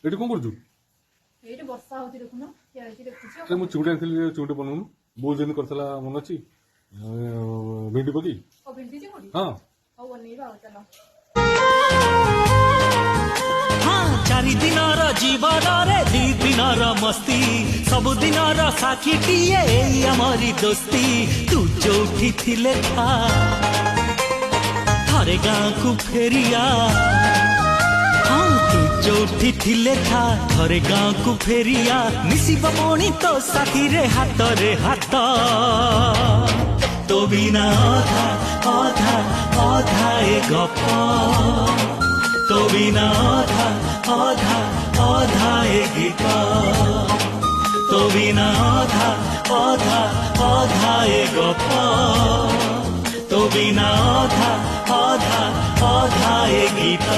ଏଠି କଣ କରୁଛୁ? ଏଇଠି ବର୍ଷା ହଉଛି ଦେଖୁନ, ଠିଆ ହେଇକି ଦେଖୁଛି ଆଉ। ମୁଁ ଚିଙ୍ଗୁଡ଼ି ଆଣିଥିଲି, ଚିଙ୍ଗୁଡ଼ି ବନଉନୁ। ବୋଉ ଯେମିତି କରିଥିଲା ମନେ ଅଛି, ଭେଣ୍ଡି ପକେଇ। ଆଉ ଭେଣ୍ଡି ଚିଙ୍ଗୁଡ଼ି? ହଁ, ହଉ ବନେଇବା ଆଉ, ଚାଲ। ଚାରି ଦିନର ଜୀବନରେ ଦି ଦିନର ମସ୍ତି, ସବୁଦିନର ସାକ୍ଷୀଟିଏ ଏଇ ଆମରି ଦୋସ୍ତି। ତୁ ଯୋଉଠି ଥିଲେ ଥା, ଥରେ ଗାଁକୁ ଫେରିଆ। ତୁ ଯୋଉଠି ଥିଲେ ଥା, ଥରେ ଗାଁକୁ ଫେରିଆ। ମିଶିବ ପୁଣି ତୋ ସାଥିରେ ହାତରେ ହାତ। ତୋ ବିନା ଅଧା ଅଧା ଅଧା ଏ ଗପ, ତୋ ବିନା ଅଧା ଅଧା ଅଧା ଏ ଗୀତ, ତୋ ବିନା ଅଧା ଅଧା ଅଧା ଏ ଗପ, ତୋ ବିନା ଅଧା ଅଧା ଅଧା ଏ ଗୀତ।